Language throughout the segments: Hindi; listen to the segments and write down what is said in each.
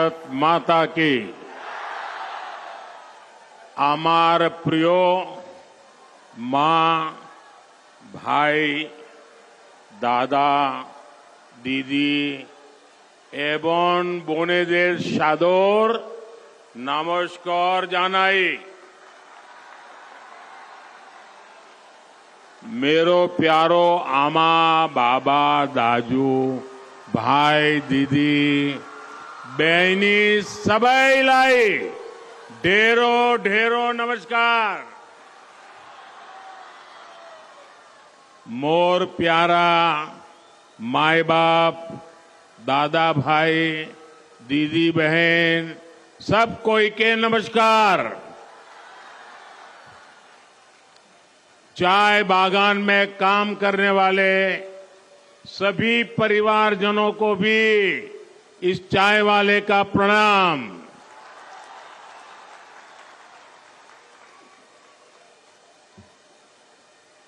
भारत माता की। আমার প্রিয় মা, ভাই, দাদা, দিদি এবং বোনেদের সাদর নমস্কার জানাই। मेरो प्यारो आमा, बाबा, दाजू, भाई, दीदी, बहनी सबैलाई ढेरो ढेरो नमस्कार। मोर प्यारा माय बाप, दादा भाई, दीदी बहन सब कोई के नमस्कार। चाय बागान में काम करने वाले सभी परिवारजनों को भी इस चाय वाले का प्रणाम।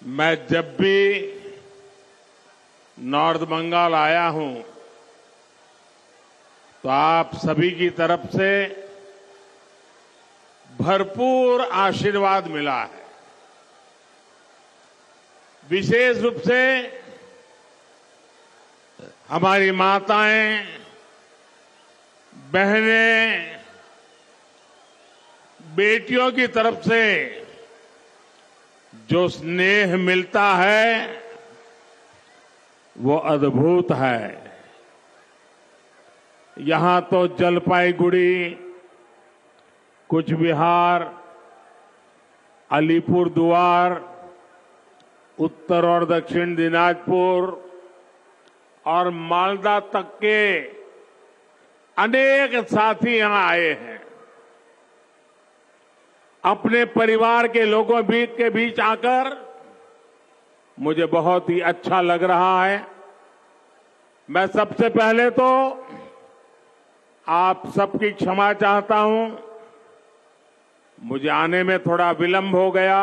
मैं जब भी नॉर्थ बंगाल आया हूं तो आप सभी की तरफ से भरपूर आशीर्वाद मिला है। विशेष रूप से हमारी माताएं, बहनें, बेटियों की तरफ से जो स्नेह मिलता है वो अद्भुत है। यहां तो जलपाईगुड़ी, कूच बिहार, अलीपुरदुआर, उत्तर और दक्षिण दिनाजपुर और मालदा तक के अनेक साथी यहां आए हैं। अपने परिवार के लोगों के बीच आकर मुझे बहुत ही अच्छा लग रहा है। मैं सबसे पहले तो आप सबकी क्षमा चाहता हूं, मुझे आने में थोड़ा विलंब हो गया,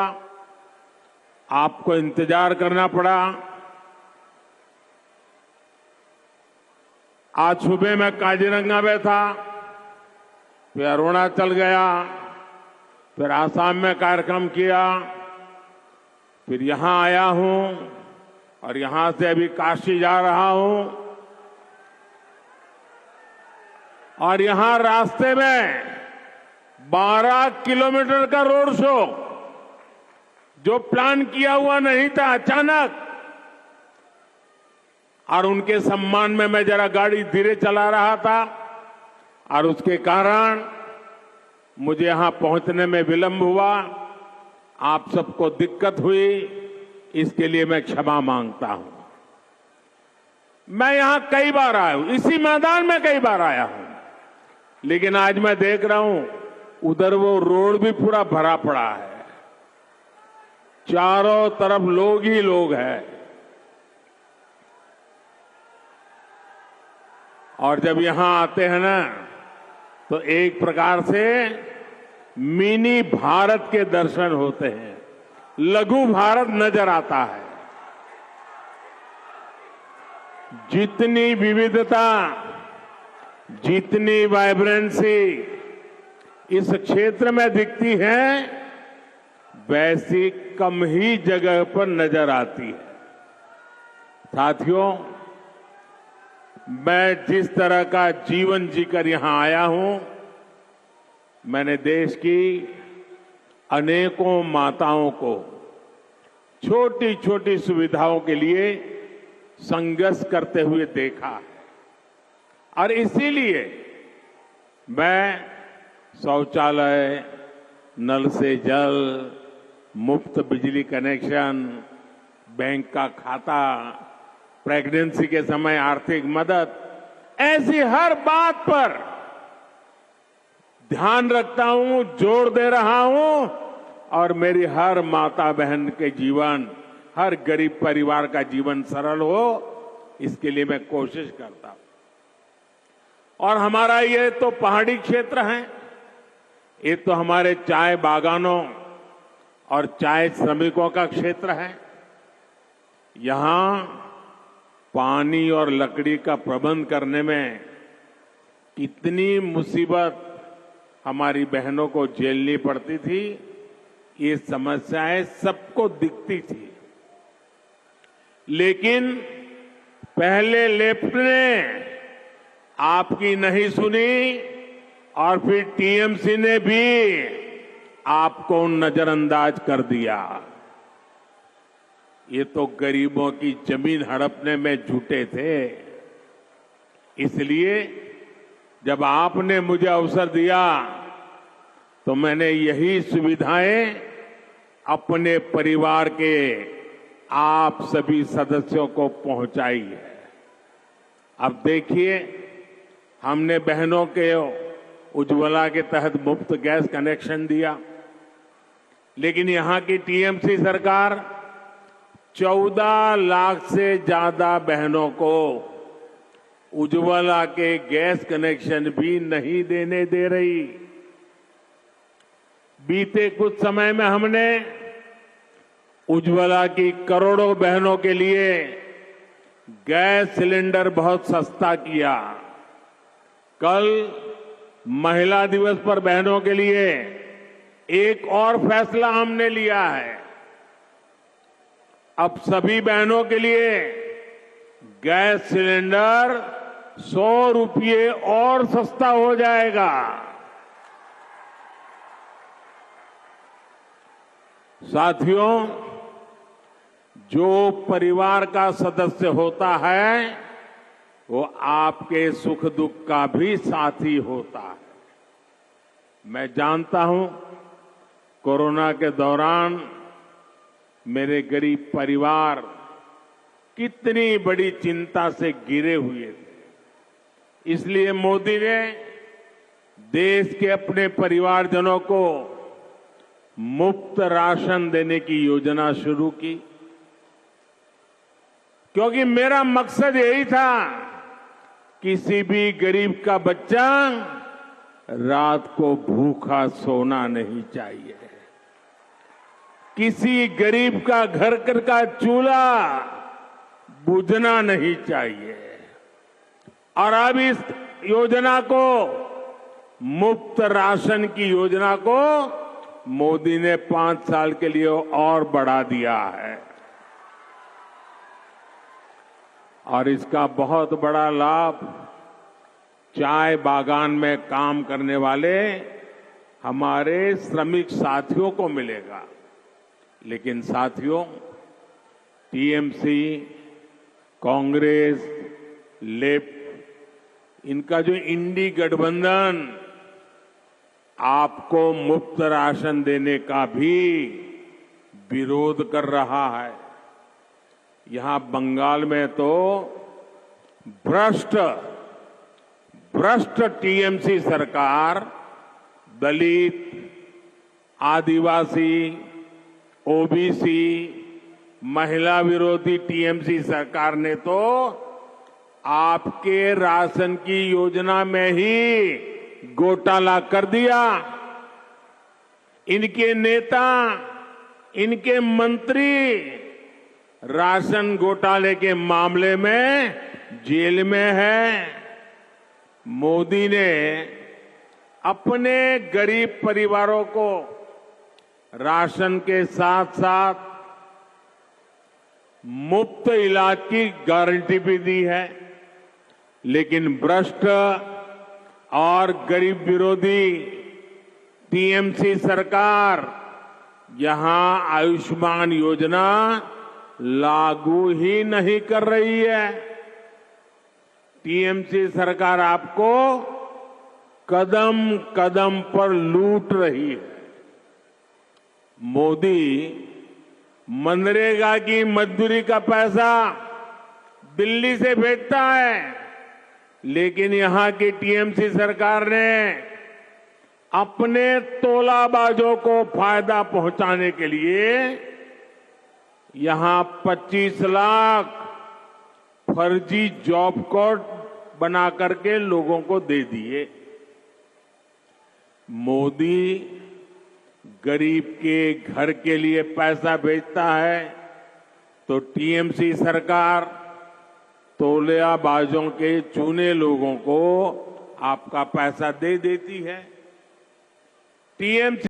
आपको इंतजार करना पड़ा। आज सुबह मैं काजीरंगा में था, फिर अरुणाचल गया, फिर आसाम में कार्यक्रम किया, फिर यहां आया हूं और यहां से अभी काशी जा रहा हूं। और यहां रास्ते में 12 किलोमीटर का रोड शो जो प्लान किया हुआ नहीं था, अचानक, और उनके सम्मान में मैं जरा गाड़ी धीरे चला रहा था और उसके कारण मुझे यहां पहुंचने में विलंब हुआ। आप सबको दिक्कत हुई, इसके लिए मैं क्षमा मांगता हूं। मैं यहां कई बार आया हूं, इसी मैदान में कई बार आया हूं, लेकिन आज मैं देख रहा हूं उधर वो रोड भी पूरा भरा पड़ा है, चारों तरफ लोग ही लोग हैं। और जब यहां आते हैं ना तो एक प्रकार से मिनी भारत के दर्शन होते हैं, लघु भारत नजर आता है। जितनी विविधता, जितनी वाइब्रेंसी इस क्षेत्र में दिखती है, वैसी कम ही जगह पर नजर आती है। साथियों, मैं जिस तरह का जीवन जीकर यहां आया हूं, मैंने देश की अनेकों माताओं को छोटी छोटी सुविधाओं के लिए संघर्ष करते हुए देखा है। और इसीलिए मैं शौचालय, नल से जल, मुफ्त बिजली कनेक्शन, बैंक का खाता, प्रेगनेंसी के समय आर्थिक मदद, ऐसी हर बात पर ध्यान रखता हूं, जोर दे रहा हूं और मेरी हर माता बहन के जीवन, हर गरीब परिवार का जीवन सरल हो, इसके लिए मैं कोशिश करता हूं। और हमारा ये तो पहाड़ी क्षेत्र है, ये तो हमारे चाय बागानों और चाय श्रमिकों का क्षेत्र है। यहां पानी और लकड़ी का प्रबंध करने में कितनी मुसीबत हमारी बहनों को झेलनी पड़ती थी, ये समस्याएं सबको दिखती थी। लेकिन पहले लेफ्ट ने आपकी नहीं सुनी और फिर टीएमसी ने भी आपको नजरअंदाज कर दिया। ये तो गरीबों की जमीन हड़पने में जुटे थे। इसलिए जब आपने मुझे अवसर दिया तो मैंने यही सुविधाएं अपने परिवार के आप सभी सदस्यों को पहुंचाई है। अब देखिए, हमने बहनों के उज्ज्वला के तहत मुफ्त गैस कनेक्शन दिया, लेकिन यहां की टीएमसी सरकार 14 लाख से ज्यादा बहनों को उज्ज्वला के गैस कनेक्शन भी नहीं देने दे रही। बीते कुछ समय में हमने उज्ज्वला की करोड़ों बहनों के लिए गैस सिलेंडर बहुत सस्ता किया। कल महिला दिवस पर बहनों के लिए एक और फैसला हमने लिया है। अब सभी बहनों के लिए गैस सिलेंडर 100 रुपये और सस्ता हो जाएगा। साथियों, जो परिवार का सदस्य होता है वो आपके सुख दुख का भी साथी होता है। मैं जानता हूं, कोरोना के दौरान मेरे गरीब परिवार कितनी बड़ी चिंता से घिरे हुए थे। इसलिए मोदी ने देश के अपने परिवारजनों को मुफ्त राशन देने की योजना शुरू की, क्योंकि मेरा मकसद यही था, किसी भी गरीब का बच्चा रात को भूखा सोना नहीं चाहिए, किसी गरीब का घर का चूल्हा बुझना नहीं चाहिए। और अब इस योजना को, मुफ्त राशन की योजना को मोदी ने 5 साल के लिए और बढ़ा दिया है। और इसका बहुत बड़ा लाभ चाय बागान में काम करने वाले हमारे श्रमिक साथियों को मिलेगा। लेकिन साथियों, टीएमसी, कांग्रेस, लेफ्ट, इनका जो इंडी गठबंधन आपको मुफ्त राशन देने का भी विरोध कर रहा है। यहां बंगाल में तो भ्रष्ट टीएमसी सरकार दलित, आदिवासी, ओबीसी, महिला विरोधी टीएमसी सरकार ने तो आपके राशन की योजना में ही घोटाला कर दिया। इनके नेता, इनके मंत्री राशन घोटाले के मामले में जेल में है। मोदी ने अपने गरीब परिवारों को राशन के साथ साथ मुफ्त इलाज की गारंटी भी दी है। लेकिन भ्रष्ट और गरीब विरोधी टीएमसी सरकार यहां आयुष्मान योजना लागू ही नहीं कर रही है। टीएमसी सरकार आपको कदम कदम पर लूट रही है। मोदी मनरेगा की मजदूरी का पैसा दिल्ली से भेजता है, लेकिन यहां की टीएमसी सरकार ने अपने तोलाबाजों को फायदा पहुंचाने के लिए यहां 25 लाख फर्जी जॉब कार्ड बना करके लोगों को दे दिए। मोदी गरीब के घर के लिए पैसा भेजता है तो टीएमसी सरकार तोलेबाजों के चुने लोगों को आपका पैसा दे देती है। टीएमसी